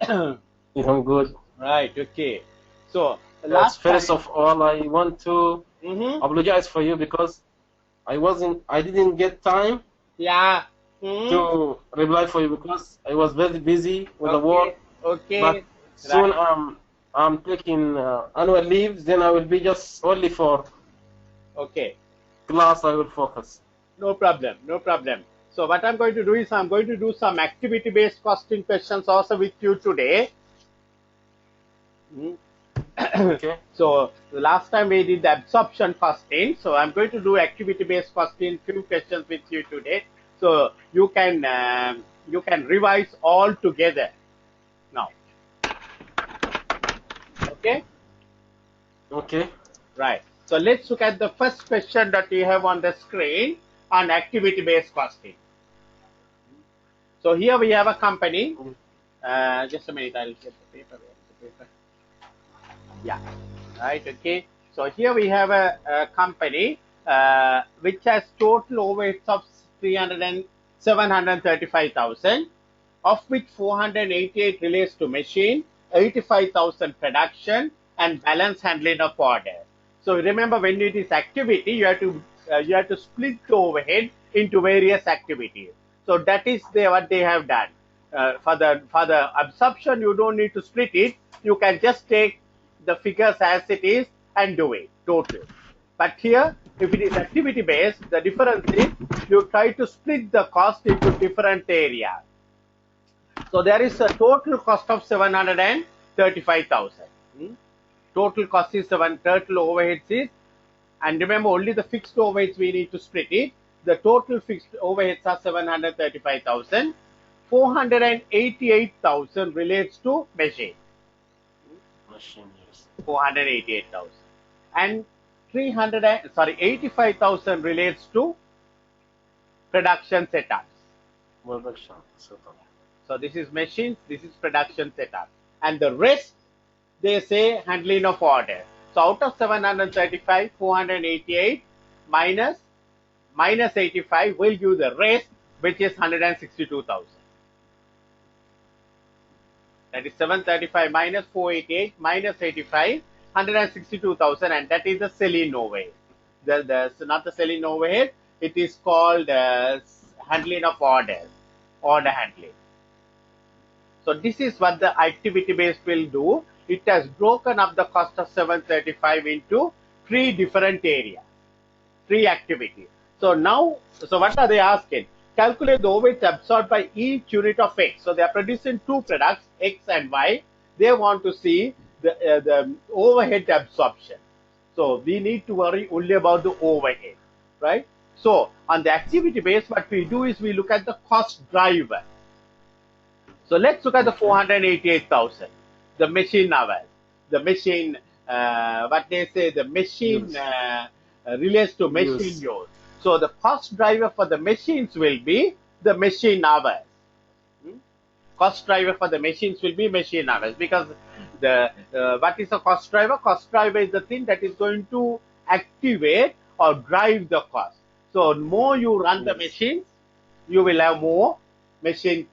Yes, I'm good. Right, okay. So, Yes, last first time, of all, I want to mm-hmm, apologize for you because I didn't get time yeah, mm-hmm, to reply for you because I was very busy with the work. okay, okay, But soon right, I'm taking annual leave. Then I will be just only for okay. class. I will focus. No problem, no problem. So, what I'm going to do is I'm going to do some activity-based costing questions also with you today. Mhm. Okay. So, the last time we did the absorption costing. So, I'm going to do activity-based costing, few questions with you today. So, you can revise all together now. Okay. Okay. Right. So let's look at the first question that you have on the screen on activity-based costing. So here we have a company. Just a minute, I'll get the paper. Where is the paper? Yeah. Right. Okay. So here we have a company which has total overheads of 735,000, of which 488 relates to machine, 85,000 production, and balance handling of order. So remember, when it is activity, you have to split the overhead into various activities. So that is what they have done. For the absorption, you don't need to split it. You can just take the figures as it is and do it total. But here, if it is activity based, the difference is you try to split the cost into different areas. So there is a total cost of 735,000. Total cost is total overheads is, and remember, only the fixed overheads we need to split it. The total fixed overheads are 735,000. 488,000 relates to machine. Machine, yes. 488,000, and 85,000 relates to production setups. Production setup. So this is machines, this is production setup, and the rest they say handling of order. So out of 735, 488 minus 85 will give the rest, which is 162,000. That is 735 minus 488 minus 85, 162,000, and that is the selling overhead. Not the selling overhead, it is called handling of orders, order handling. So this is what the activity based will do. It has broken up the cost of 735 into three different areas, three activities. So now, so what are they asking? Calculate the overhead absorbed by each unit of X. So they are producing two products, X and Y. They want to see the overhead absorption. So we need to worry only about the overhead, right? So on the activity base, what we do is we look at the cost driver. So let's look at the 488,000, the machine hours, the machine, what they say, the machine relates to machine use. So the cost driver for the machines will be the machine hours. Cost driver for the machines will be machine hours, because the what is a cost driver? Cost driver is the thing that is going to activate or drive the cost. So more you run the machines, you will have more machine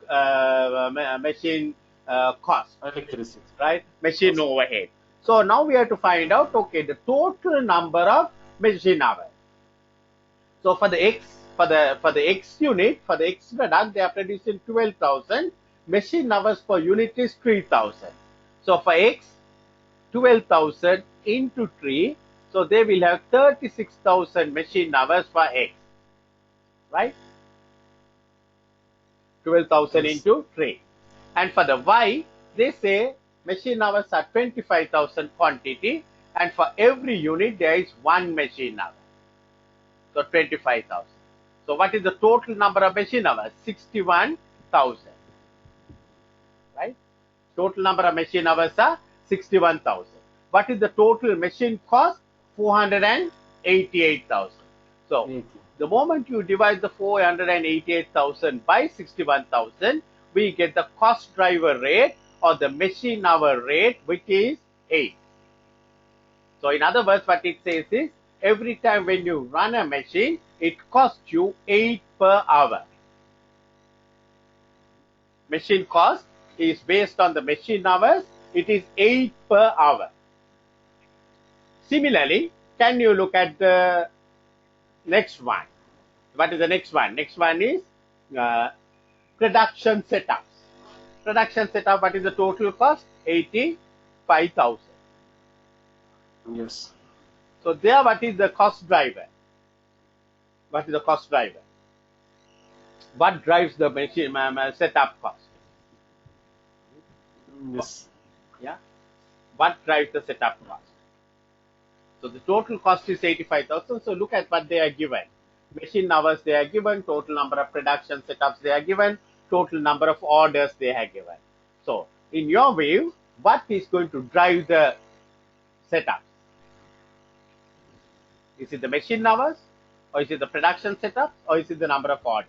cost, Electricity. right? Machine overhead. So now we have to find out, okay, the total number of machine hours. So for the X unit, for the X product, they are producing 12,000. Machine hours per unit is 3,000. So for X, 12,000 into 3, so they will have 36,000 machine hours for X, right? 12,000 into 3. And for the Y, they say machine hours are 25,000 quantity, and for every unit there is one machine hour. So 25,000. So what is the total number of machine hours? 61,000. Right? Total number of machine hours are 61,000. What is the total machine cost? 488,000. So the moment you divide the 488,000 by 61,000, we get the cost driver rate or the machine hour rate, which is 8. So in other words, what it says is, every time when you run a machine, it costs you 8 per hour. Machine cost is based on the machine hours. It is 8 per hour. Similarly, can you look at the next one? What is the next one? Next one is production setups. Production setup, what is the total cost? 85,000. Yes. So there, what is the cost driver? What is the cost driver? What drives the machine setup cost? Yes. Yeah. What drives the setup cost? So the total cost is 85,000. So look at what they are given. Machine hours they are given, total number of production setups they are given, total number of orders they are given. So in your view, what is going to drive the setup? Is it the machine hours, or is it the production setup, or is it the number of orders?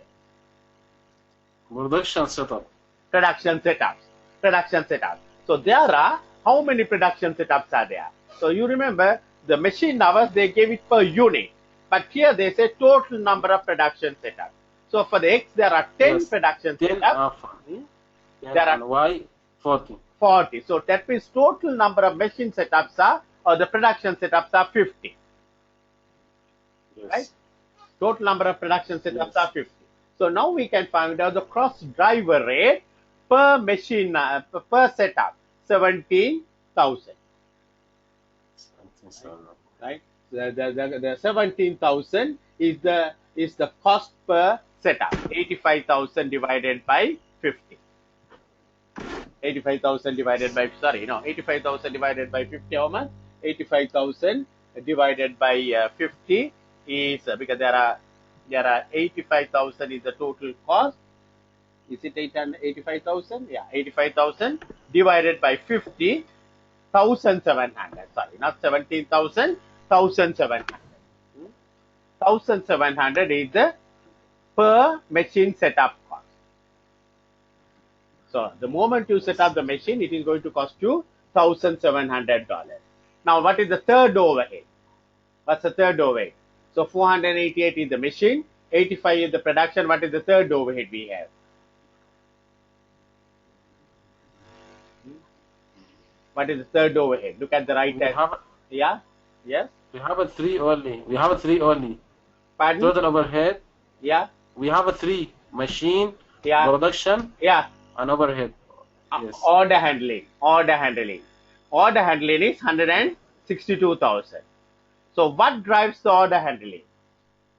Production setup. Production setups. Production setups. So there are, how many production setups are there? So you remember the machine hours, they gave it per unit. But here they say total number of production setups. So for the X, there are 10 Yes. production 10 setups. alpha. There are And Y 40. 40. So that means total number of machine setups are, or the production setups are 50. Yes. Right? Total number of production setups Yes. are 50. So now we can find out the cross driver rate per machine, per setup, 17,000. Right? The 17,000 is the cost per setup. 85,000 divided by 50. 85,000 divided by 85,000 divided by 50. How much? 85,000 divided by 50 is because there are 85,000 is the total cost. Is it 85,000? Yeah, 85,000 divided by 50. 1,700. Sorry, not 17,000. 1,700. 1,700 is the per machine setup cost. So the moment you set up the machine, it is going to cost you $1,700. Now, what is the third overhead? What's the third overhead? So 488 is the machine, 85 is the production. What is the third overhead we have? What is the third overhead? Look at the right We hand. have, Yeah? Yes? we have a 3 only. We have a 3 only. Pardon? Total overhead. Yeah? We have a 3 machine, Yeah? production, Yeah. and overhead. Yes. Order handling. Order handling. Order handling is 162,000. So what drives the order handling?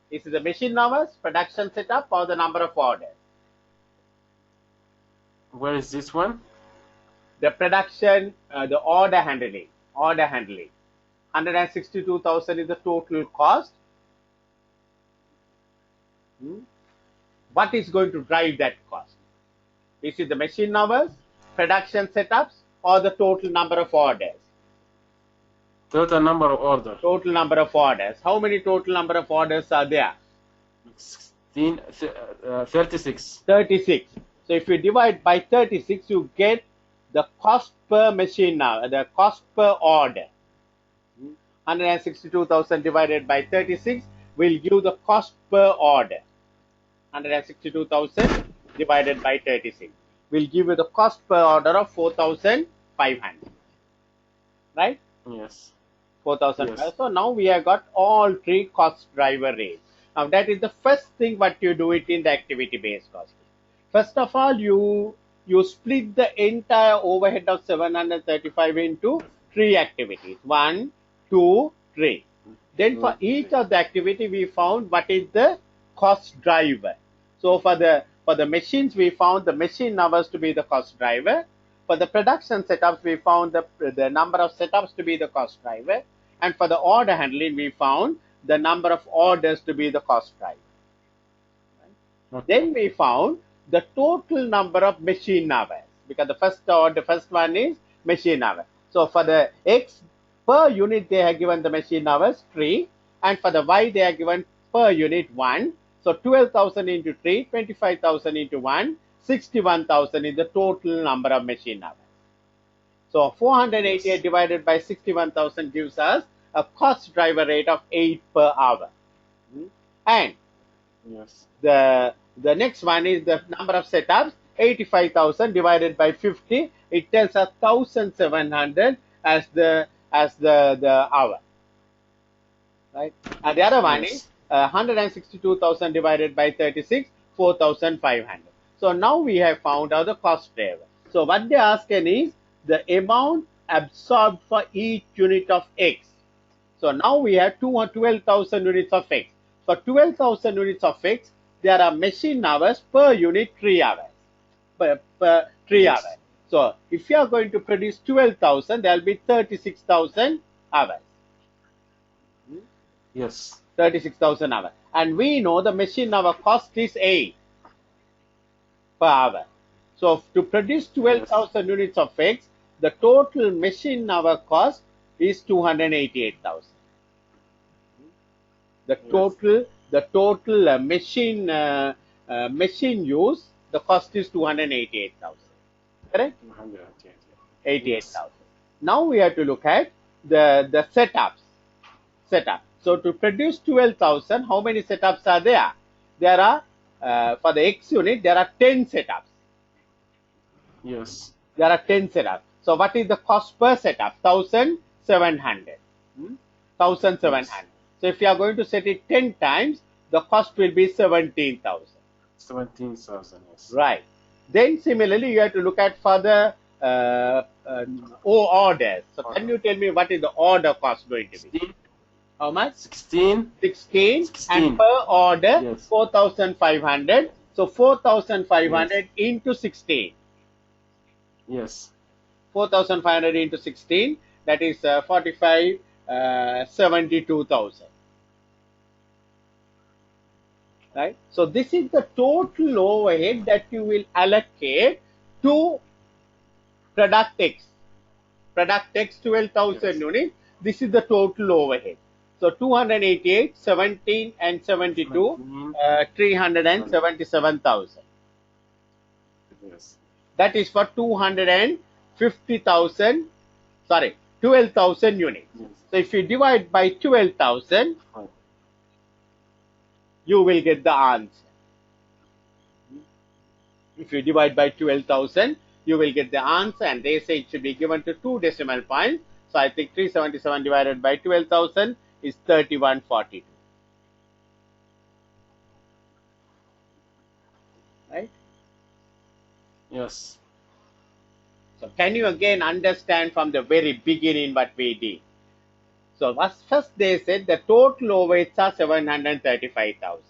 Is it the machine hours, production setup, or the number of orders? Where is this one? The production, the order handling. Order handling. 162,000 is the total cost. What is going to drive that cost? Is it the machine hours, production setups, or the total number of orders? Total number of order. Total number of orders. How many total number of orders are there? 36. 36. So if you divide by 36, you get the cost per machine now, the cost per order. 162,000 divided by 36 will give the cost per order. 162,000 divided by 36 will give you the cost per order of 4,500. Right? Yes. 4,000. Yes. So now we have got all three cost driver rates. Now that is the first thing what you do it in the activity based costing. First of all, you split the entire overhead of 735 into 3 activities. 1, 2, 3. Then for each of the activity we found what is the cost driver. So for the machines we found the machine hours to be the cost driver. For the production setups we found the number of setups to be the cost driver. And for the order handling we found the number of orders to be the cost driver. Right? Then we found the total number of machine hours, because the first one is machine hours. So for the X per unit they have given the machine hours 3, and for the Y they are given per unit 1. So 12,000 into 3, 25,000 into 1, 61,000 is the total number of machine hours. So 488 divided by 61,000 gives us a cost driver rate of 8 per hour. And Yes. the next one is the number of setups. 85,000 divided by 50, it tells us 1,700 as the hour, right? And the other one is 162,000 divided by 36, 4,500. So now we have found out the cost driver. So what they asking is the amount absorbed for each unit of X. So now we have 12,000 units of X. For 12,000 units of X, there are machine hours per unit 3 hours. Per 3 hours. So if you are going to produce 12,000, there will be 36,000 hours. Yes. 36,000 hours. And we know the machine hour cost is 8 per hour. So to produce 12,000 units of X, the total machine hour cost is 288,000. The total machine use, the cost is 288,000. Correct? 88,000. Now we have to look at the setups. So to produce 12,000, how many setups are there? There are for the X unit there are 10 setups. Yes. There are 10 setups. So what is the cost per setup? 1,700. 1,700. Yes. So if you are going to set it 10 times, the cost will be 17,000. 17,000. Yes. Right. Then similarly, you have to look at further orders. So can you tell me what is the order cost going to be? 16. How much? 16. 16. And per order, yes. 4,500. So 4,500 into 16. Yes. 4,500 into 16, that is 45, 72,000. Right? So this is the total overhead that you will allocate to product X. Product X 12,000 yes. units. This is the total overhead. So 288, 17 and 72, 377,000. Yes. That is for 250,000, sorry, 12,000 units. Yes. So if you divide by 12,000, you will get the answer. If you divide by 12,000, you will get the answer, and they say it should be given to 2 decimal points. So I think 377 divided by 12,000 is 3142. Right? Yes. So can you again understand from the very beginning what we did? So first they said the total overheads are 735,000.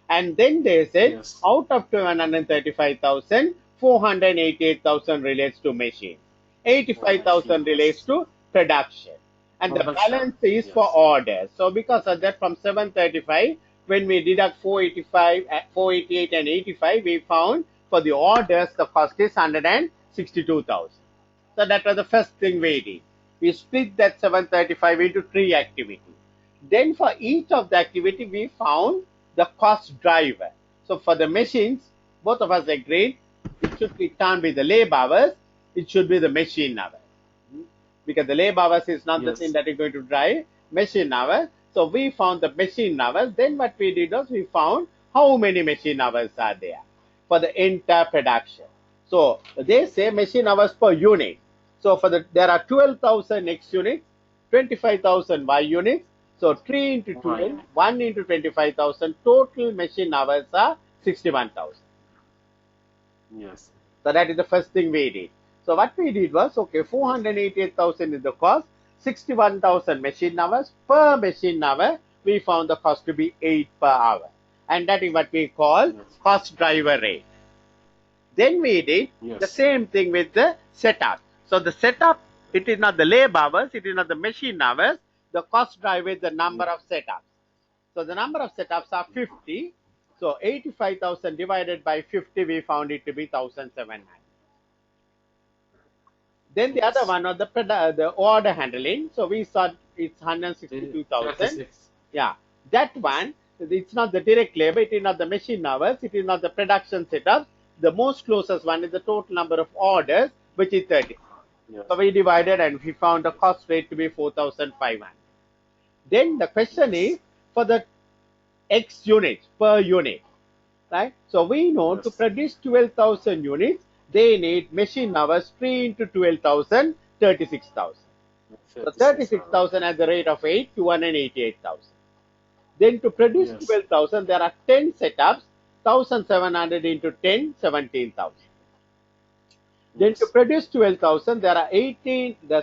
And then they said yes. out of 735,000, 488,000 relates to machine. 85,000 relates to production. And the balance is for orders. So because of that, from 735, when we deduct 488 and 85, we found for the orders the cost is 162,000. So that was the first thing we did. We split that 735 into 3 activities. Then for each of the activity, we found the cost driver. So for the machines, both of us agreed it should be can't be the labor hours, it should be the machine hours. Because the labor hours is not the thing that is going to drive machine hours. So we found the machine hours. Then what we did was we found how many machine hours are there for the entire production. So they say machine hours per unit. So for there are 12,000 X units, 25,000 Y units. So 3 into 12, 1 into 25,000, total machine hours are 61,000. Yes. So that is the first thing we did. So what we did was, okay, 488,000 is the cost, 61,000 machine hours. Per machine hour, we found the cost to be 8 per hour. And that is what we call cost driver rate. Then we did the same thing with the setup. So the setup, it is not the labor hours, it is not the machine hours. The cost driver is the number of setups. So the number of setups are 50. So 85,000 divided by 50, we found it to be 1,700. Then the other one was the order handling. So we saw it's 162,000. Yeah, that one, it's not the direct labor, it is not the machine hours, it is not the production setup. The most closest one is the total number of orders, which is 30. Yes. So we divided and we found the cost rate to be 4,500. Then the question is for the X units per unit. right? So we know to Yes. produce 12,000 units, they need machine hours 3 into 12,000, 36,000. So 36 hours. 36,000 at the rate of 8, 288,000. Then to produce Yes. 12,000, there are 10 setups, 1,700 into 10, 17,000. Then to Yes. produce 12,000, there are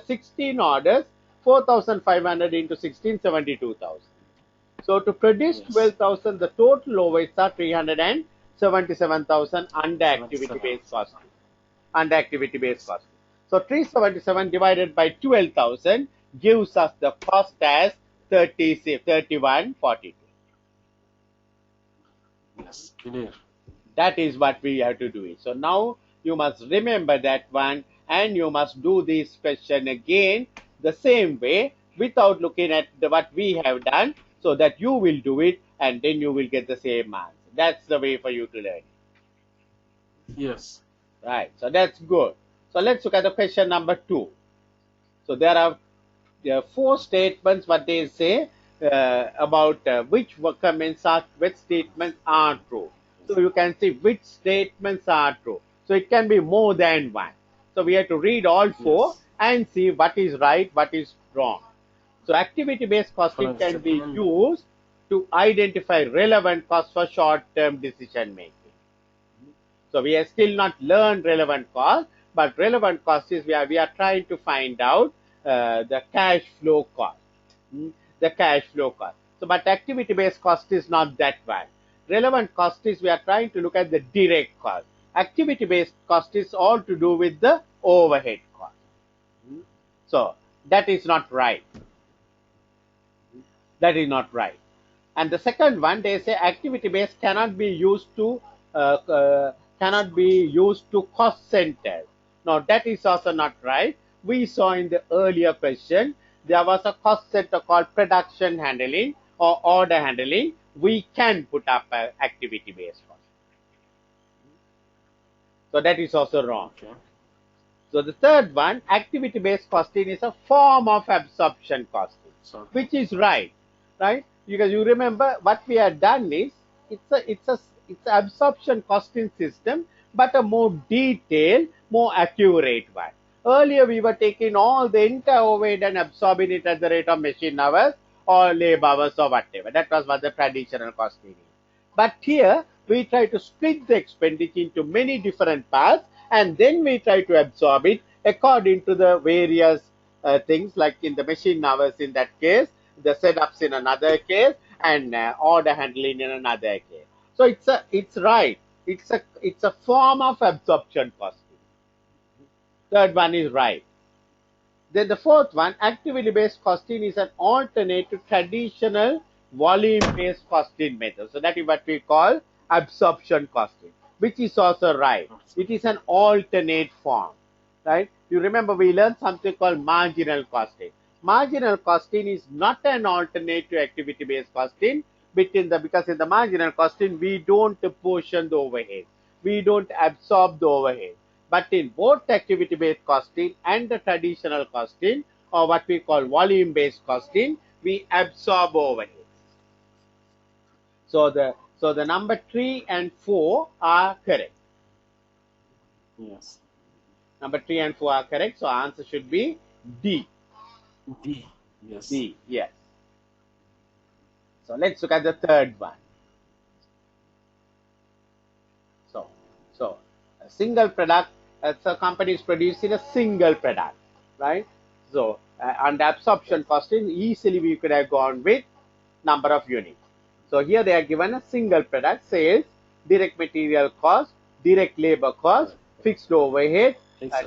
16 orders, 4,500 into 16, 72,000. So to produce Yes. 12,000, the total overheads are 377,000 under activity 77. based costing. Under activity based costing. So 377 divided by 12,000 gives us the cost as 3142. Yes. Clear. That is what we have to do it. So now you must remember that one and you must do this question again the same way without looking at what we have done so that you will do it and then you will get the same answer. That's the way for you to learn. Yes. Right. So that's good. So let's look at the question number 2. So there are 4 statements what they say about which which statements are true. So you can see which statements are true. So it can be more than one. So we have to read all 4 Yes. and see what is right, what is wrong. So activity based For costing a can be second. used to identify relevant costs for short term decision making. So we have still not learned relevant cost, but relevant cost is we are trying to find out the cash flow cost. The cash flow cost. So, but activity based cost is not that one. Relevant cost is we are trying to look at the direct cost. Activity based cost is all to do with the overhead cost. So that is not right. That is not right. And the second one, they say activity based cannot be used to cost centers. Now that is also not right. We saw in the earlier question there was a cost center called production handling or order handling. We can put up a activity based cost. So that is also wrong. Okay. So the third one, activity based costing is a form of absorption costing, So which is right, right? Because you remember what we have done is it's an absorption costing system, but a more detailed, more accurate one. Earlier we were taking all the entire overhead and absorbing it at the rate of machine hours or labor hours or whatever. That was what the traditional costing is. But here we try to split the expenditure into many different parts and then we try to absorb it according to the various things like in the machine hours in that case, the setups in another case, and order handling in another case. So it's right. It's a form of absorption costing. Third one is right. Then the fourth one, activity-based costing is an alternate to traditional volume-based costing method. So that is what we call absorption costing, which is also right. It is an alternate form, right? You remember we learned something called marginal costing. Marginal costing is not an alternate to activity-based costing because in the marginal costing we don't portion the overhead, we don't absorb the overhead. But in both activity-based costing and the traditional costing, or what we call volume-based costing, we absorb overhead. So the number 3 and 4 are correct. yes. Number 3 and 4 are correct. So our answer should be D. D. Yes. D. Yes. So let's look at the third one. So a single product. So company is producing a single product, right? So under absorption costing, easily we could have gone with number of units. So here they are given a single product, sales, direct material cost, direct labor cost, fixed overhead,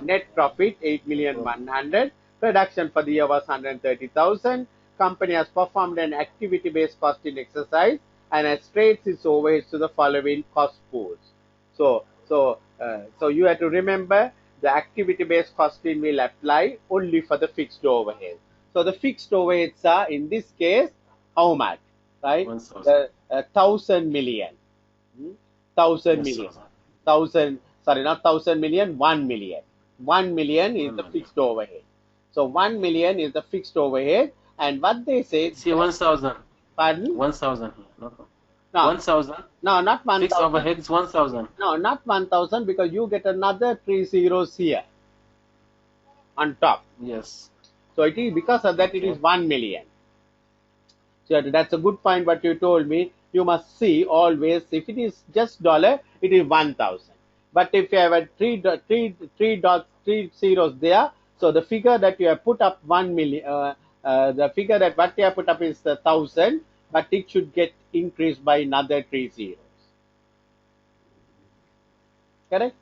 net profit 8,100,000. Production for the year was 130,000. Company has performed an activity-based costing exercise and has traced its overheads to the following cost pools. So you have to remember the activity-based costing will apply only for the fixed overhead. So the fixed overheads are in this case how much, right? 1,000. The 1,000 million, 1,000 Yes, million, sir. 1,000. Sorry, not 1,000 million. 1 million. 1 million is 1 the million. fixed overhead. So 1 million is the fixed overhead, and what they say. See 1,000. Pardon? 1,000 here. No. No, 1,000. no, not Fixed 1,000. overhead is 1,000. No, not 1,000 because you get another 3 zeros here on top. Yes. So it is because of that it Okay. is 1 million. So that's a good point what you told me. You must see always if it is just dollar, it is 1,000. But if you have a three zeros there, so the figure that you have put up 1 million, the figure that what you have put up is 1,000, but it should get increased by another 3 zeros. Correct?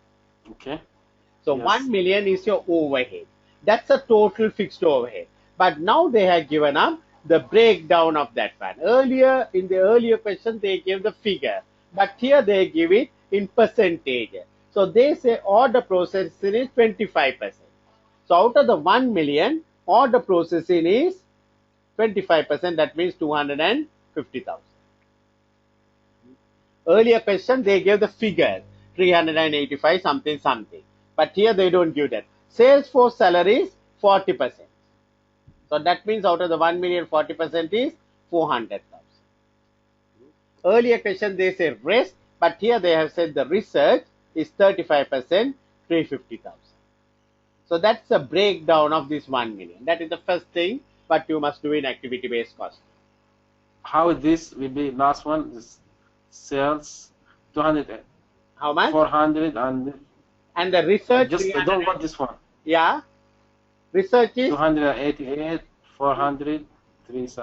Okay. So Yes. 1 million is your overhead. That's a total fixed overhead. But now they have given up the breakdown of that one. Earlier, in the earlier question, they gave the figure. But here they give it in percentage. So they say order processing is 25%. So out of the 1 million, order processing is 25%. That means 250,000. Earlier question, they gave the figure 385 something something. But here they don't give that. Salesforce salary is 40%. So that means out of the 1 million, 40% is 400,000. Earlier question they say rest, but here they have said the research is 35%, 350,000. So that's a breakdown of this 1 million. That is the first thing what you must do in activity based cost. How this will be last one is sales 200, How much? 400 And the research just I 300. don't want this one. Yeah. Research is 288, 400, 3, yes.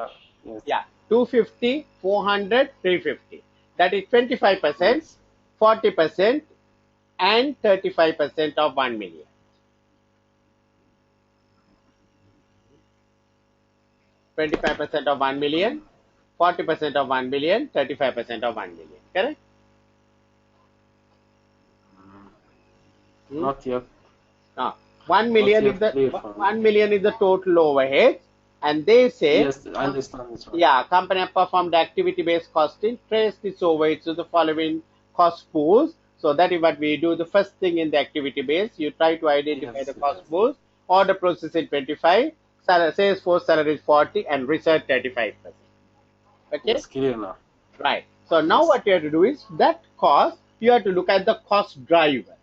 yeah, 250, 400, 350. That is 25%, Yes. 40%, and 35% of 1 million. %25 of 1 million, 40% of 1 million, 35% of 1 million. Correct? Not yet. 1 million Not is yet the clear for me. 1 million is the total overhead, and they say Yes, I understand this one. yeah, company have performed activity-based costing, traced its overheads to the following cost pools. So that is what we do. The first thing in the activity base, you try to identify Yes, the cost yes. pools. Order processing 25, sales force salary is 40, and research 35%. Okay, It's clear now. right. So now Yes. what you have to do is that cost, you have to look at the cost driver.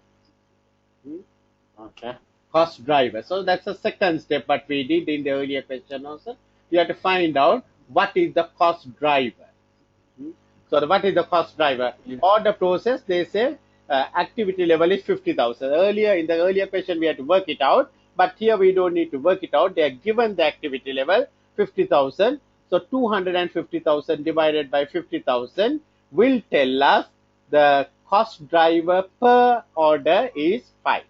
Okay. Cost driver. So that's the second step what we did in the earlier question also. You have to find out what is the cost driver. So what is the cost driver? Yeah. Order process, they say activity level is 50,000. Earlier, in the earlier question, we had to work it out, but here we don't need to work it out. They are given the activity level 50,000. So 250,000 divided by 50,000 will tell us the cost driver per order is 5.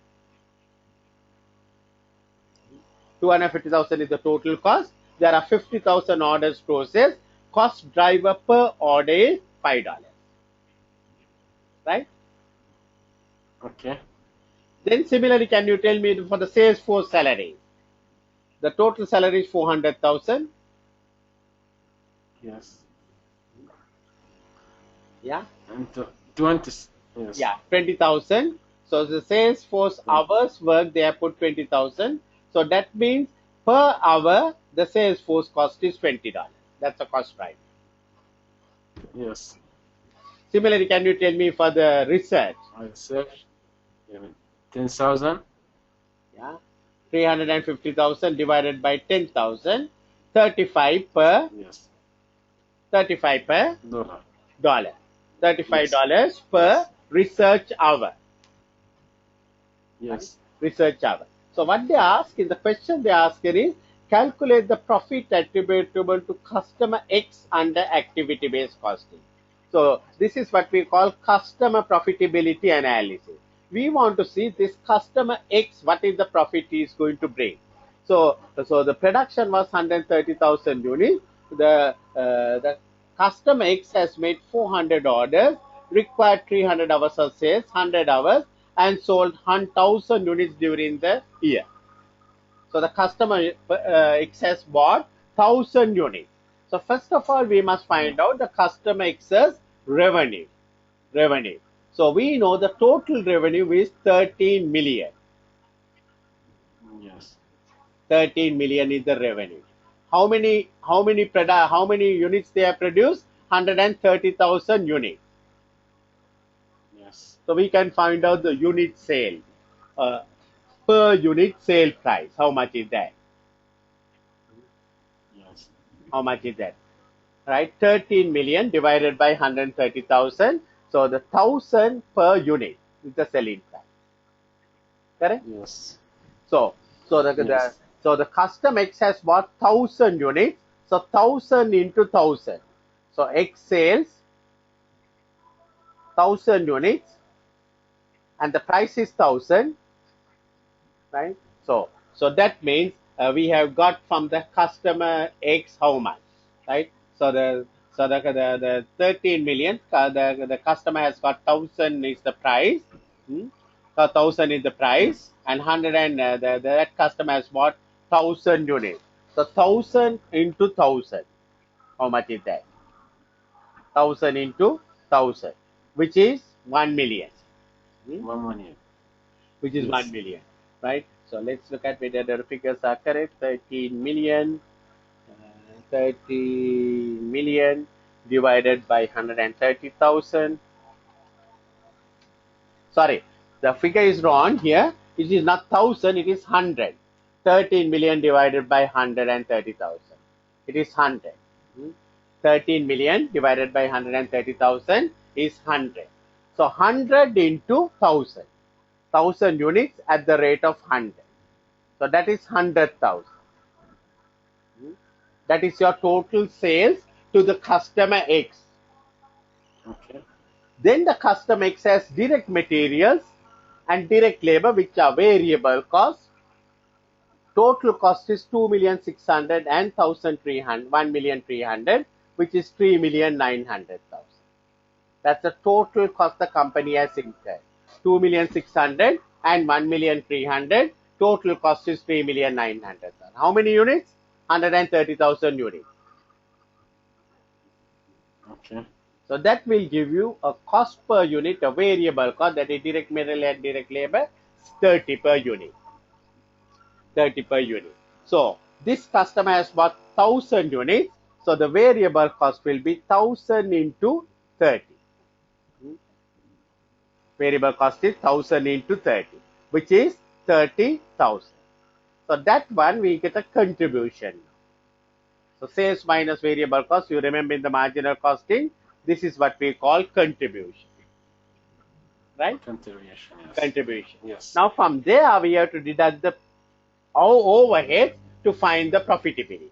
250,000 is the total cost. There are 50,000 orders processed. Cost driver per order is $5. Right? Okay. Then similarly, can you tell me for the sales force salary? The total salary is 400,000. Yes. Yeah. And 20. Yes. Yeah. 20,000. So the sales force hours work, they have put 20,000. So that means per hour, the sales force cost is $20. That's the cost driver. Yes. Similarly, can you tell me for the research? I said 10,000. Yeah. 350,000 divided by 10,000, 35 per Yes. 35 per Dollar. dollar. $35 per research hour. Yes. Research hour. So what they ask in the question they ask is calculate the profit attributable to customer X under activity based costing. So this is what we call customer profitability analysis. We want to see this customer X, what is the profit he is going to bring. So the production was 130,000 units. The customer X has made 400 orders, required 300 hours of sales, 100 hours, and sold 1,000 units during the year. So the customer X has bought 1,000 units. So first of all, we must find out the customer X's revenue. So we know the total revenue is 13 million. Yes. 13 million is the revenue. How many units they have produced? 130,000 units. Yes. So we can find out the unit sale, per unit sale price. How much is that? Yes. How much is that? Right? 13 million divided by 130,000. So the 1,000 per unit is the selling price. Correct? Yes. So, Yes. so the custom X has bought 1,000 units. So 1,000 into 1,000. So X sales 1,000 units, and the price is 1,000, right? So that means we have got from the customer X how much, right? So the 13 million, the customer has got 1,000 is the price. So 1,000 is the price, and 100 and that customer has bought 1,000 units. So 1,000 into 1,000, how much is that? 1,000 into 1,000, which is 1 million. 1 million. Which is Yes. 1 million, right? So let's look at whether the figures are correct. 13 million, 30 million divided by 130,000. Sorry, the figure is wrong here. It is not 1,000, it is 100. 13 million divided by 130,000. It is 100. 13 million divided by 130,000 is 100. So 100 into 1,000. 1,000 units at the rate of 100. So that is 100,000. That is your total sales to the customer X. Okay. Then the customer X has direct materials and direct labor, which are variable cost. Total cost is 2,600,000 and 1,300, 1,300,000, which is 3,900,000. That's the total cost the company has incurred. 2,600,000 and 1,300,000. Total cost is 3,900,000. How many units? 130,000 units. Okay. So that will give you a cost per unit, a variable cost, that is direct material and direct labor, 30 per unit. 30 per unit. So this customer has bought 1,000 units. So the variable cost will be 1,000 into 30. Variable cost is 1,000 into 30, which is 30,000. So that one we get a contribution. So sales minus variable cost, you remember in the marginal costing, this is what we call contribution. Right? Contribution. Yes. Contribution. Yes. Now from there we have to deduct the overhead to find the profitability.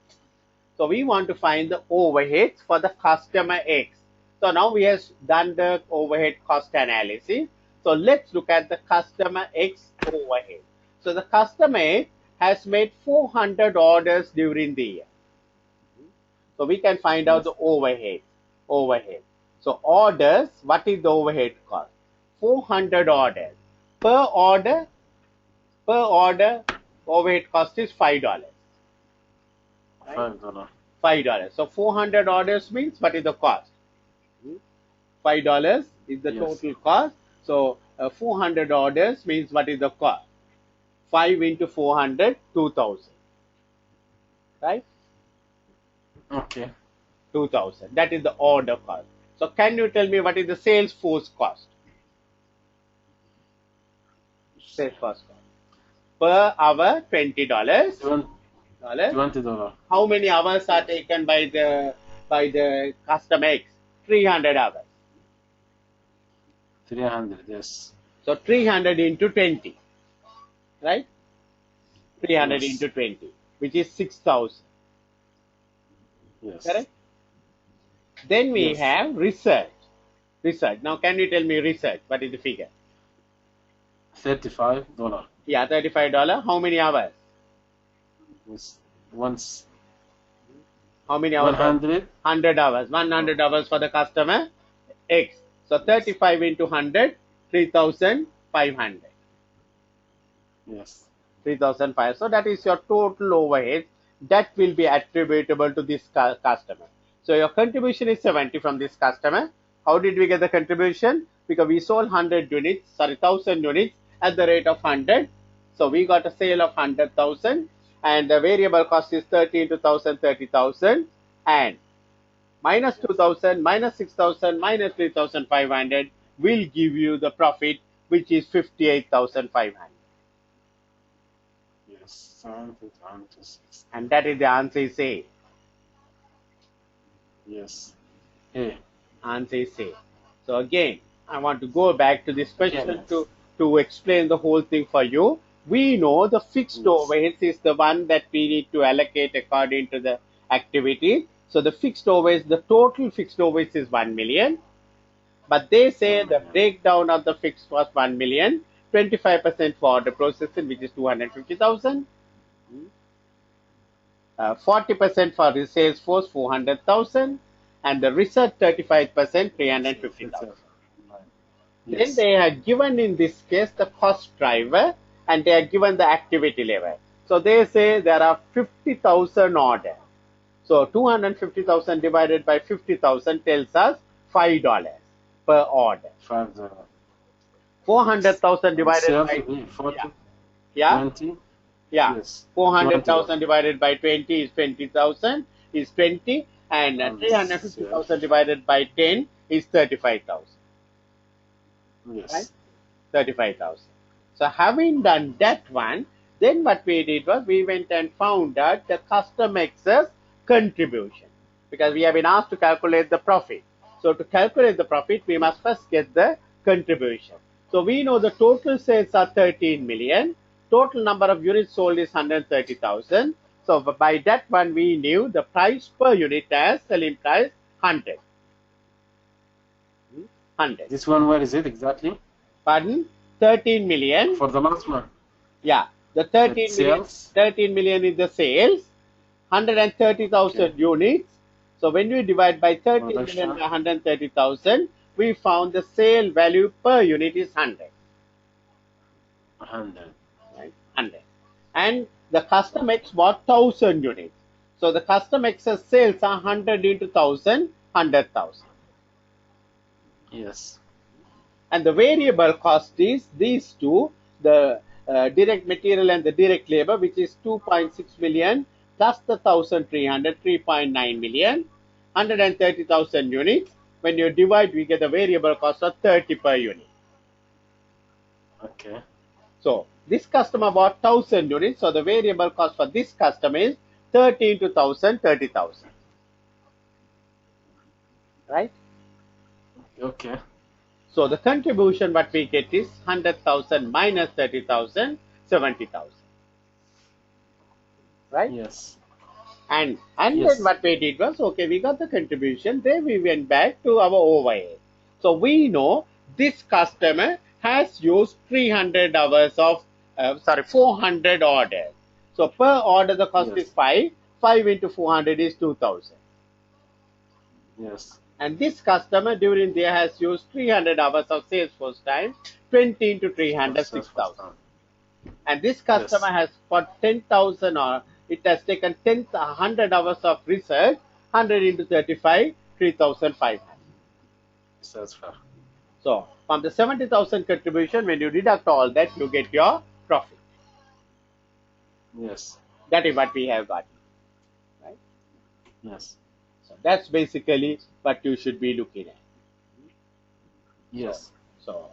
So we want to find the overheads for the customer X. So now we have done the overhead cost analysis. So let's look at the customer X overhead. So the customer X has made 400 orders during the year. So we can find out the overhead. Overhead. So orders, what is the overhead cost? 400 orders. Per order, overhead cost is $5. Right? $5. $5. So 400 orders means what is the cost? $5 is the Yes. total cost. So 400 orders means what is the cost? 5 into 400, 2,000. Right? Okay. 2,000. That is the order cost. So can you tell me what is the sales force cost? Sales force cost. Per hour, $20. $20. How many hours are taken by the customer X? 300 hours. 300. Yes. So 300 into 20, right? 300 Yes. into 20, which is 6,000. Yes. Correct? Then we Yes. have research. Research. Now can you tell me research? What is the figure? $35. Yeah, $35. How many hours? Yes. Once How many hours? 100. 100 hours. 100 hours for the customer X. So 35 into 100, 3,500. Yes. 3,500. So that is your total overhead that will be attributable to this customer. So your contribution is 70 from this customer. How did we get the contribution? Because we sold 1,000 units at the rate of 100. So we got a sale of 100,000, and the variable cost is 30 into 1,000, 30,000, and minus 2000 minus 6000 minus 3500 will give you the profit, which is 58,500. Yes. 70 times 6. And that is the answer is A. Yes. A. Answer is A. So again, I want to go back to this question Yes. to explain the whole thing for you. We know the fixed Yes. overheads is the one that we need to allocate according to the activity. So the fixed overheads, the total fixed overheads is 1 million. But they say 1 the million. breakdown of the fixed was 1 million, 25% for the processing, which is 250,000, 40% for the sales force, 400,000, and the research 35%, 350,000. Then Yes. they are given in this case the cost driver, and they are given the activity level. So they say there are 50,000 orders. So 250,000 divided by 50,000 tells us $5 per order. 5. 400,000 And divided sales by will be 40, yeah 20. yeah Yes. 400,000 $20. divided by 20 is 20,000 is 20, and And 350,000 sales. divided by 10 is 35,000, right? Yes. 35,000. So having done that one, then what we did was we went and found out the custom excess contribution, because we have been asked to calculate the profit. So to calculate the profit, we must first get the contribution. So we know the total sales are 13 million. Total number of units sold is 130,000. So by that one, we knew the price per unit as selling price 100. 100. This one, where is it exactly? Pardon? 13 million. For the last one. Yeah, the 13 million, Sales. 13 million is the sales, 130,000 Okay. units. So when we divide by 13 million Production. by 130,000, we found the sale value per unit is 100. 100. Right? 100. And the custom X bought 1,000 units. So the custom X's sales are 100 into 1,000, 100,000. Yes. And the variable cost is these two, the direct material and the direct labor, which is 2.6 million plus the 1,300, 3.9 million, 130,000 units. When you divide, we get the variable cost of 30 per unit. Okay. So this customer bought 1,000 units. So the variable cost for this customer is 30 into 1,000, 30,000. Right? Okay. So the contribution what we get is 100,000 minus 30,000, 70,000. Right? Yes. And Yes. then what we did was, okay, we got the contribution, then we went back to our overhead. So we know this customer has used 300 hours of, 400 orders. So per order the cost Yes. is 5, 5 into 400 is 2,000. Yes. And this customer during the year has used 300 hours of Salesforce time, 20 into 300, 6,000. And this customer has for 10,000 or it has taken 100 hours of research, 100 into 35, 3,500. That's fair. So from the 70,000 contribution, when you deduct all that, you get your profit. Yes. That is what we have got. Right? Yes. So that's basically what you should be looking at. Yes. So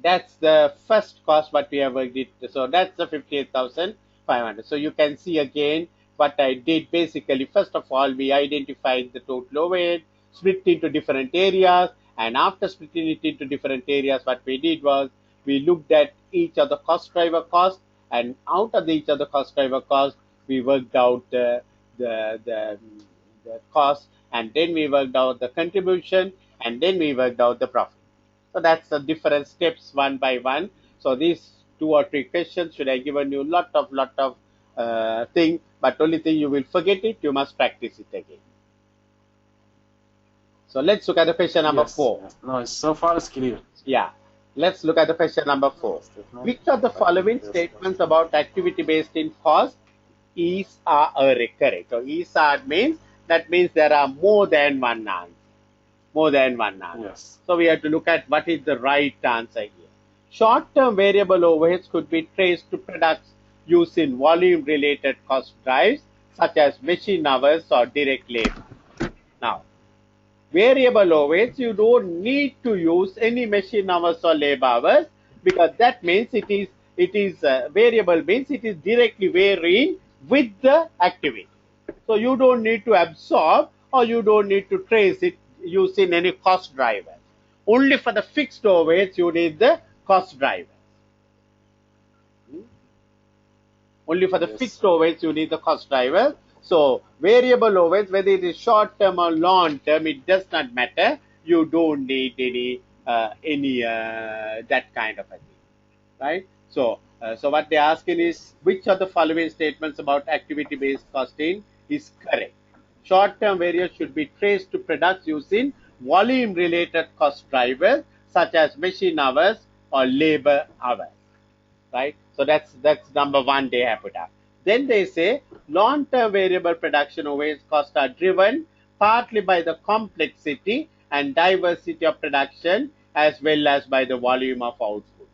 that's the first cost what we have did. So that's the 58,500. So you can see again what I did. Basically, first of all, we identified the total overhead, split into different areas, and after splitting it into different areas, what we did was we looked at each of the cost driver costs, and out of each of the cost driver costs, we worked out the cost, and then we worked out the contribution, and then we worked out the profit. So that's the different steps one by one. So these 2 or 3 questions should have given you lot of thing, but only thing you will forget it, you must practice it again. So let's look at the question number 4. Yes. No, so far it's clear. Yeah. Let's look at the question number 4. Which of the following statements about activity based in cost are correct? So means that means there are more than one answer. More than one answer. Yes. So we have to look at what is the right answer here. Short-term variable overheads could be traced to products used in volume-related cost drives, such as machine hours or direct labor. Now, variable overheads, you don't need to use any machine hours or labor hours, because that means it is variable means it is directly varying with the activity. So you don't need to absorb or you don't need to trace it using any cost driver. Only for the fixed overheads you need the cost driver. Only for the fixed overheads you need the cost driver. So variable overheads, whether it is short term or long term, it does not matter. You don't need any that kind of a thing, right? So what they're asking is, which of the following statements about activity based costing is correct? Short term variance should be traced to products using volume related cost drivers such as machine hours or labor hours, right? So that's number one they have put up. Then they say long-term variable production overhead costs are driven partly by the complexity and diversity of production as well as by the volume of output.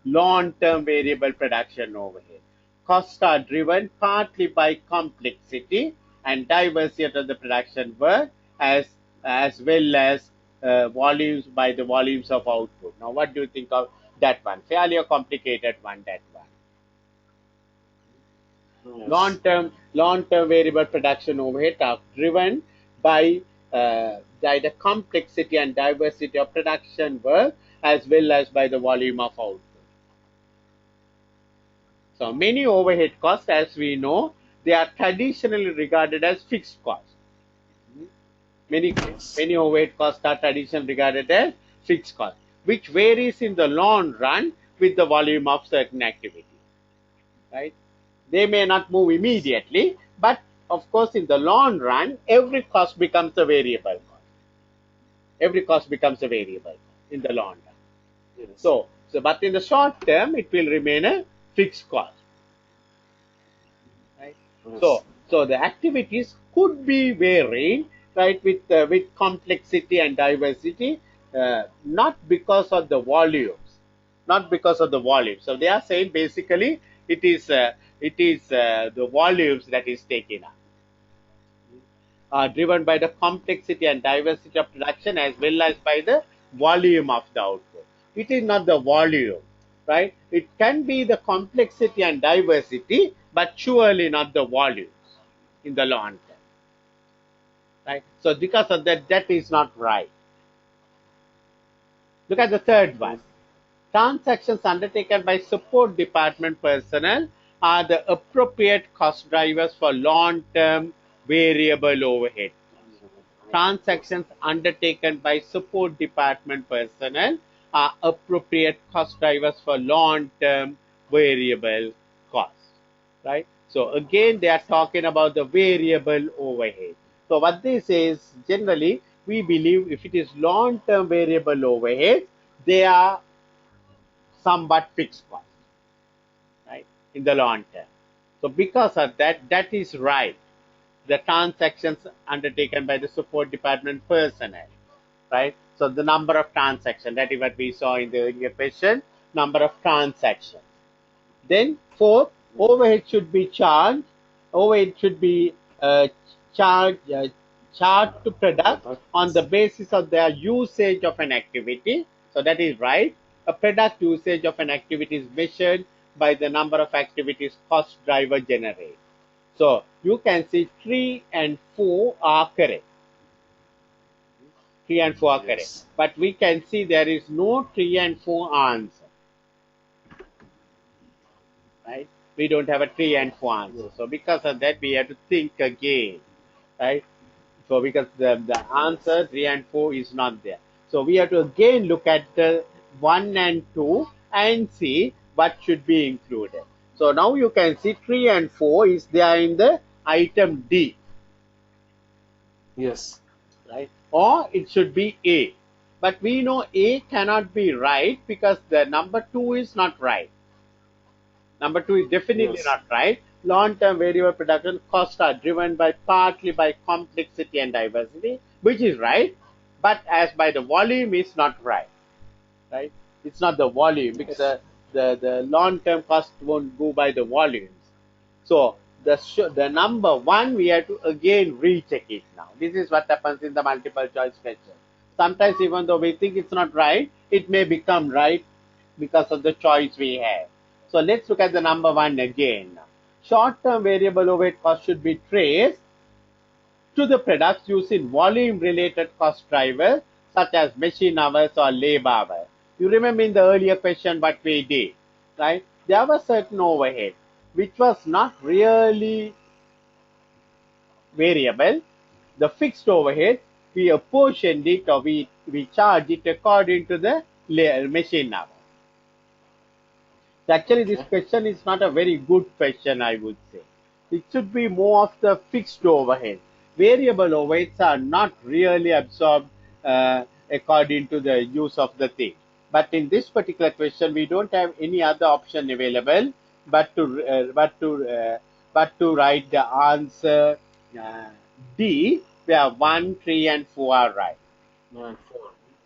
Long-term variable production overhead costs are driven partly by complexity and diversity of the production work as well as volumes by the volumes of output. Now, what do you think of that one? Fairly a complicated one, that one. Yes. Long-term variable production overhead are driven by the complexity and diversity of production work as well as by the volume of output. So many overhead costs, as we know, they are traditionally regarded as fixed costs. Many overhead costs are traditionally regarded as fixed costs, which varies in the long run with the volume of certain activity, right? They may not move immediately, but of course, in the long run, every cost becomes a variable cost. Every cost becomes a variable cost in the long run. Yes. So, but in the short term, it will remain a fixed cost. Right? Yes. So the activities could be varied, right, with complexity and diversity, not because of the volumes, not because of the volume. So they are saying basically it is the volumes that is taken up, driven by the complexity and diversity of production as well as by the volume of the output. It is not the volume, right? It can be the complexity and diversity, but surely not the volumes in the long term, right? So because of that, that is not right. Look at the third one. Transactions undertaken by support department personnel are the appropriate cost drivers for long-term variable overhead. Transactions undertaken by support department personnel are appropriate cost drivers for long-term variable costs, right? So again, they are talking about the variable overhead. So what they say is, generally, we believe if it is long-term variable overhead, they are somewhat fixed cost, right, in the long term. So because of that, that is right. The transactions undertaken by the support department personnel, right? So the number of transactions, that is what we saw in the earlier question, number of transactions. Then fourth, overhead should be charged. Overhead should be charged to product on the basis of their usage of an activity. So that is right. A product usage of an activity is measured by the number of activities cost driver generate. So you can see 3 and 4 are correct. 3 and 4 are correct. But we can see there is no 3 and 4 answer. Right? We don't have a 3 and 4 answer. So because of that, we have to think again. Right? So because the answer 3 and 4 is not there. So we have to again look at the 1 and 2 and see what should be included. So now you can see 3 and 4 is there in the item D. Yes. Right? Or it should be A. But we know A cannot be right because the number 2 is not right. Number 2 is definitely not right. Long-term variable production costs are driven by partly by complexity and diversity, which is right, but as by the volume is not right. Right? It's not the volume because the long-term cost won't go by the volumes. So the number 1 we have to again recheck it now. This is what happens in the multiple choice question. Sometimes even though we think it's not right, it may become right because of the choice we have. So let's look at the number 1 again. Short-term variable overhead cost should be traced to the products using volume related cost drivers such as machine hours or labor hours. You remember in the earlier question what we did, right? There was certain overhead which was not really variable. The fixed overhead, we apportioned it or we charge it according to the machine hour. Actually, this question is not a very good question, I would say. It should be more of the fixed overhead. Variable overheads are not really absorbed according to the use of the thing. But in this particular question, we don't have any other option available but to write the answer D, where 1, 3, and 4 are right. 9, 4.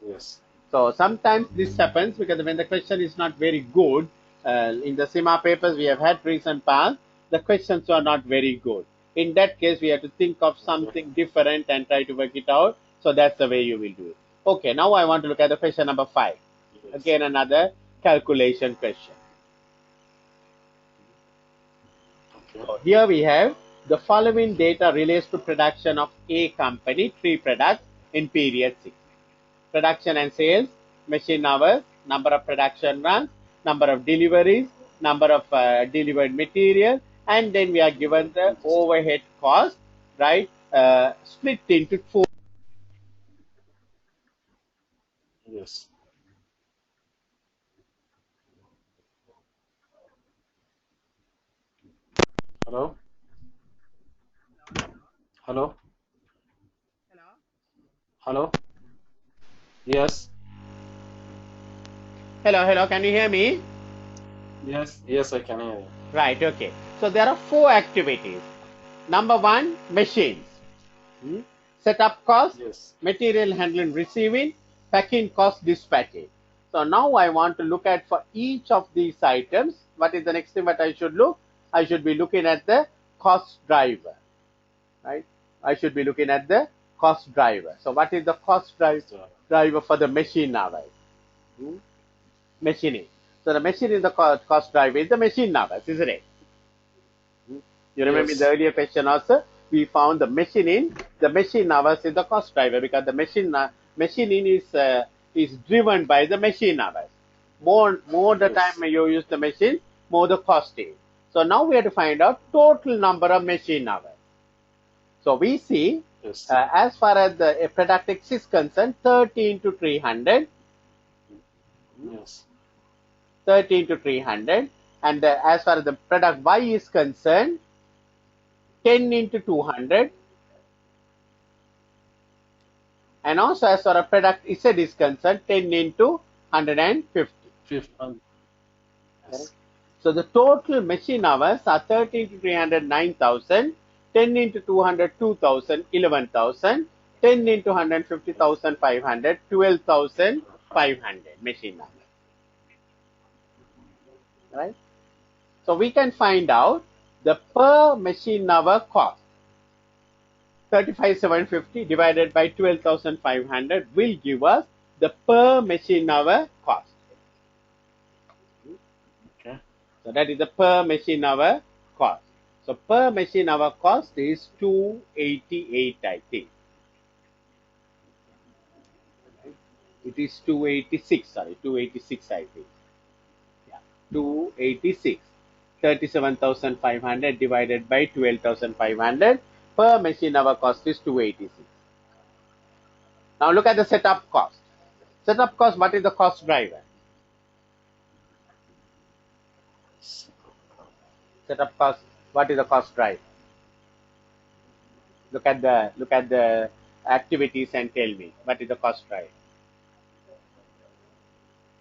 Yes. So sometimes this happens because when the question is not very good, in the CIMA papers we have had recent past, the questions are not very good. In that case, we have to think of something different and try to work it out. So that's the way you will do it. Okay, now I want to look at the question number 5. Yes. Again, another calculation question. Okay. So here we have the following data relates to production of A company, 3 products in period 6. Production and sales, machine hours, number of production runs, number of deliveries, number of delivered material, and then we are given the overhead cost, right? Split into 4. Yes. Hello? Hello? Hello? Yes. Hello, can you hear me? Yes. Yes, I can hear you. Right, okay. So there are 4 activities. Number 1, machines. Setup cost, Yes. material handling receiving, packing cost dispatching. So now I want to look at for each of these items, what is the next thing that I should look? I should be looking at the cost driver, right? I should be looking at the cost driver. So what is the cost driver for the machine hours? Machining. So the machine is the cost driver is the machine hours, isn't it? You remember in the Yes. earlier question also, we found the machine hours is the cost driver because the machining is driven by the machine hours. More the Yes. time you use the machine, more the cost is. So now we have to find out total number of machine hours. So we see Yes. as far as the product X is concerned, 30 into 300, Yes. 30 into 300, and as far as the product Y is concerned, 10 into 200, and also as far as product Z is concerned, 10 into 150. 5th. Yes. So the total machine hours are 30 into 300, 9,000, 10 into 200, 2,000, 11,000, 10 into 150,000, 500, 12,500 machine hours. Right? So we can find out the per machine hour cost. 35,750 divided by 12,500 will give us the per machine hour cost. Okay. So that is the per machine hour cost. So per machine hour cost is 288, I think. It is 286, sorry, 286, I think. Yeah, 286. 37,500 divided by 12,500 per machine hour cost is 286. Now look at the setup cost. Setup cost, what is the cost driver? Setup cost, what is the cost driver? Look at the activities and tell me what is the cost driver.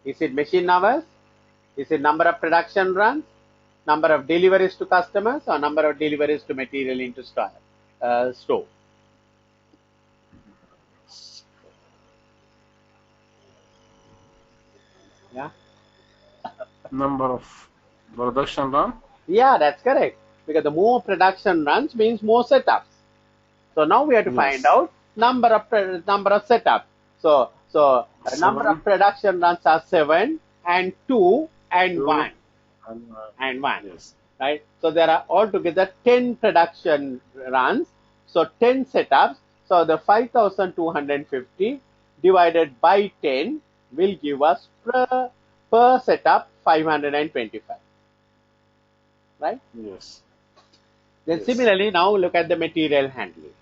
Is it machine hours? Is it number of production runs? Number of deliveries to customers or number of deliveries to material into store? Yeah. Number of production run? Yeah, that's correct. because the more production runs means more setups. So now we have to find out number of setups. So number of 7 production runs are 7 and 2 and 2 1 and and 1. yes. Right? So there are altogether 10 production runs. So 10 setups. So the 5,250 divided by 10 will give us per setup 525. Right? Yes. Then Yes. similarly, now look at the material handling.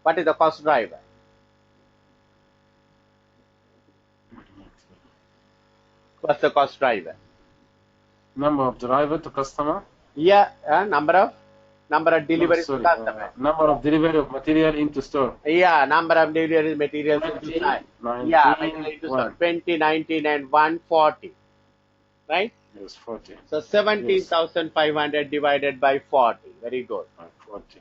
What is the cost driver? What's the cost driver? Number of driver to customer. Yeah, number of deliveries to Sorry, customer. number of delivery of material into store. Yeah, number of deliveries materials into 20, site. 19, Yeah, material into store. 1. 20, 19 and 140. Right? Yes, 40. So 17,500 divided by 40. Very good. 40.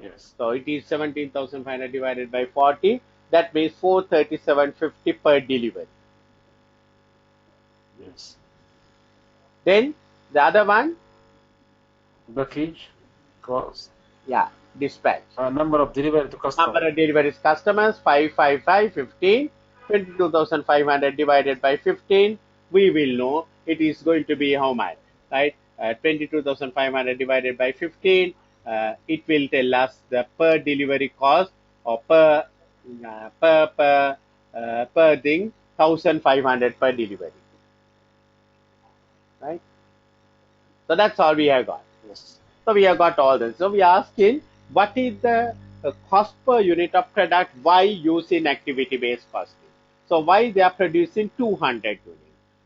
Yes. So it is 17,500 divided by 40. That means 437.50 per delivery. Yes. Then the other one, Package cost. yeah, dispatch. Number of delivery to customer. Number of deliveries customers 555 15. 22,500 divided by 15. We will know it is going to be how much, right? 22,500 divided by 15. It will tell us the per delivery cost or per thing 1,500 per delivery, right? So that's all we have got. Yes. So we have got all this. So we are asking what is the cost per unit of product Y used in activity-based costing. So why they are producing 200 units.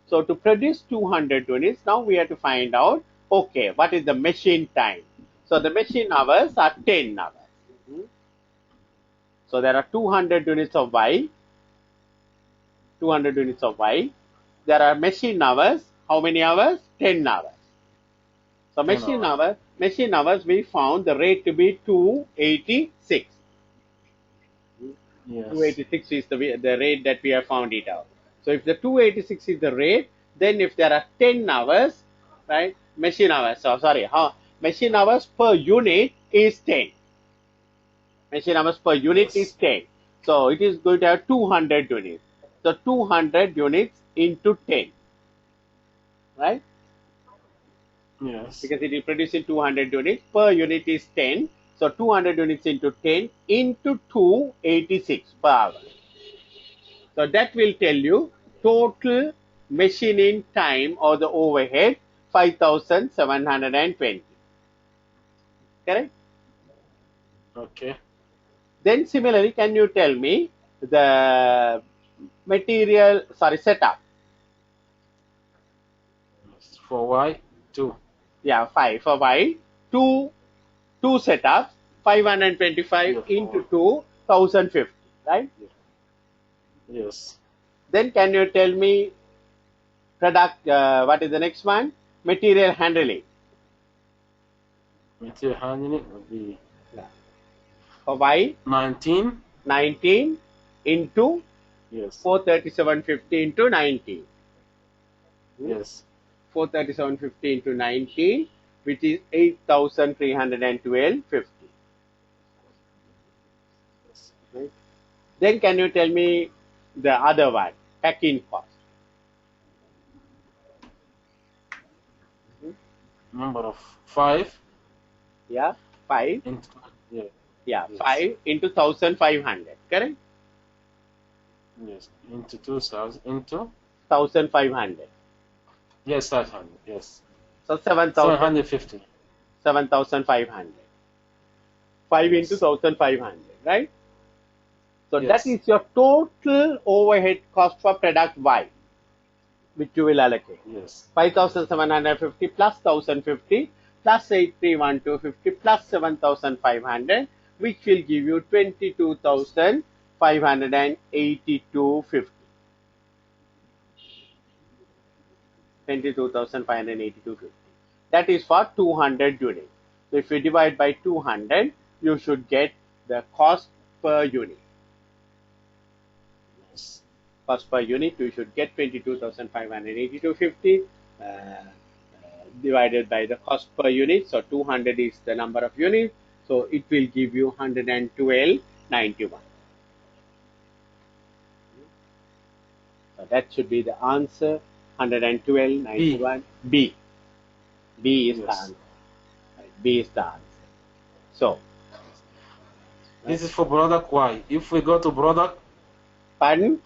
So to produce 200 units, now we have to find out, okay, what is the machine time? So the machine hours are 10 hours. So there are 200 units of Y. 200 units of Y. There are machine hours. How many hours? 10 hours. So machine hours we found the rate to be 286. Yes. 286 is the rate that we have found it out. So if the 286 is the rate, then if there are 10 hours, right, machine hours per unit is 10. Machine hours per unit is 10. So it is going to have 200 units. So 200 units into 10, right? Yes. Because it is producing 200 units, per unit is 10. So 200 units into 10 into 286 per hour. So that will tell you total machining time or the overhead 5,720. Correct? Okay. Then similarly, can you tell me the setup? For Y, 2. Yeah, 5 for Y. Two setups, 525 Yeah, into 2, 1,050, right? Yes. Then can you tell me product, what is the next one? Material handling. Material handling will be For Y, 19. 19 into Yes. 437.50 into 19. Yes. 437.50 into 19, which is 8,312.50. Right? Then can you tell me the other one, packing cost? Number of 5. Yeah, 5. Into, yeah. Yeah, Yes. 5 into 1,500, correct? Yes. Into 2,000. Into. 1,500. Yes, 500. Yes. So 7,500. 750. 5 Yes. into 1,500, right? So Yes. that is your total overhead cost for product Y, which you will allocate. Yes. 5,750 plus 1,050 plus 8,312.50 plus 7,500, which will give you 22,582.50. 22,582.50. That is for 200 units. So if you divide by 200, you should get the cost per unit. Yes. Cost per unit, you should get 22,582.50. divided by the cost per unit. So 200 is the number of units. So it will give you 112.91. So that should be the answer. 112.91. B. B is the Yes. answer. Right. B is the answer. So, This is for product Y. If we go to product, pardon?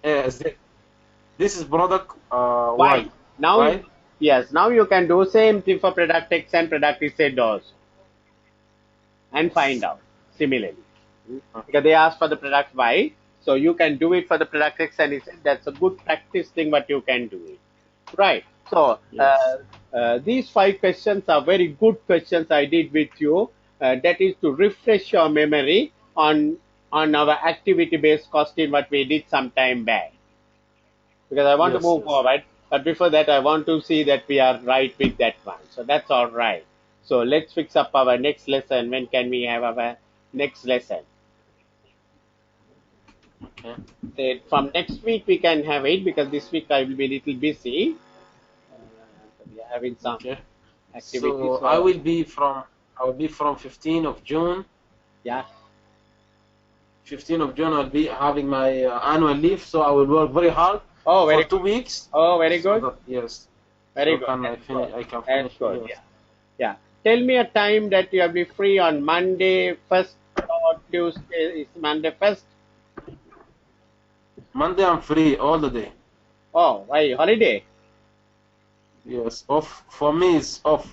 this is product Y. Y. Now, Right? yes, now you can do same thing for product X and product Z also and find out similarly. Because they asked for the product Y, so you can do it for the product X and Z. That's a good practice thing, but you can do it. Right. So, Yes. these 5 questions are very good questions I did with you. That is to refresh your memory on our activity-based costing what we did some time back. Because I want to Yes, move yes. forward, but before that, I want to see that we are right with that one. So that's all right. So let's fix up our next lesson. When can we have our next lesson? Okay. Say from next week we can have it because this week I will be a little busy. We are having some Okay. activities. So I will be from 15th of June. Yeah. 15th of June I'll be having my annual leave, so I will work very hard Oh, for very 2 good. weeks. Oh, very So good. that, yes. Very So good. can I That's finish? good. I can That's finish. good. Yes. Yeah. Yeah. Tell me a time that you will be free on Monday 1st or Tuesday. Is Monday 1st? Monday I'm free all the day. Oh, why? Holiday? Yes. Off for me is off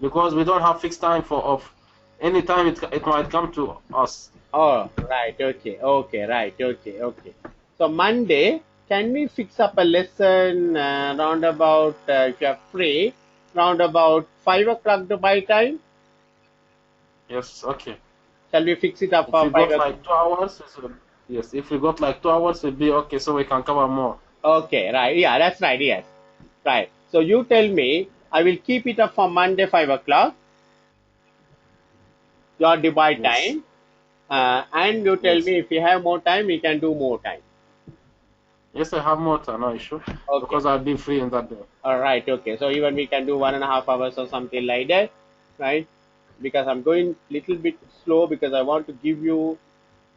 because we don't have fixed time for off. Anytime it might come to us. Oh, right. Okay. Okay. Right. Okay. Okay. So Monday, can we fix up a lesson round about, if you are free, round about 5 o'clock Dubai time? Yes. Okay. Shall we fix it up If for we 5 got o'clock? like 2 hours, yes. If we got like 2 hours, it'll be okay. So we can cover more. Okay. Right. Yeah, that's right. Yes. Right. So you tell me, I will keep it up for Monday 5 o'clock, your Dubai Yes. time. And you tell Yes. me if you have more time, we can do more time. Yes, I have more time, no issue. Okay. Because I'll be free in that day. All right. Okay. So even we can do 1.5 hours or something like that, right? Because I'm going little bit slow because I want to give you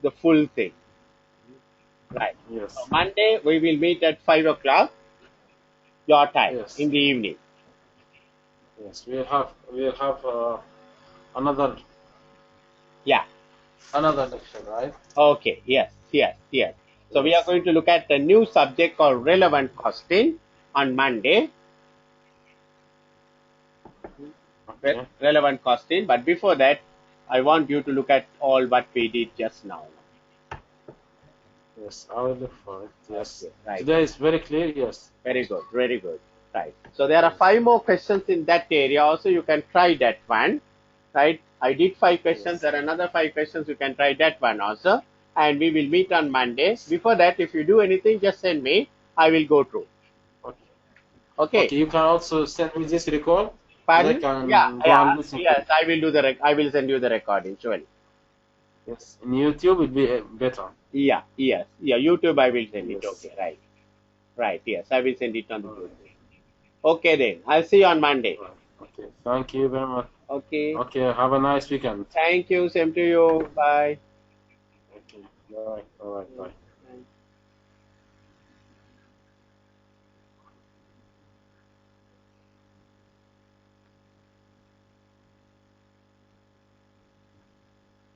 the full thing. Right. So Yes. Monday we will meet at 5 o'clock your time Yes. in the evening. Yes. We'll have another Yeah. lecture, right? Okay. Yes. Yes. Yes. So we are Yes. going to look at a new subject called relevant costing on Monday. Okay. Relevant costing. But before that, I want you to look at all what we did just now. Yes. I will look for it. Yes. Okay, right. Today is very clear. Yes. Very good, very good. Right. So there are 5 more questions in that area. Also, you can try that one. Right. I did 5 questions. Yes. There are another 5 questions. You can try that one also. And we will meet on Monday. Before that, if you do anything, just send me. I will go through. Okay. Okay. Okay. You can also send me this record. Pardon? I can Yeah. go and listen to Yes. it. I will do I will send you the recording. Surely. Yes. In YouTube, it'll be better. Yeah. Yes. Yeah. YouTube. I will send it. Yes. Okay. Right. Right. Yes. I will send it on the YouTube. Okay then. I'll see you on Monday. Okay. Thank you very much. Okay. Okay. Have a nice weekend. Thank you. Same to you. Bye. Okay. Bye. Bye. Bye.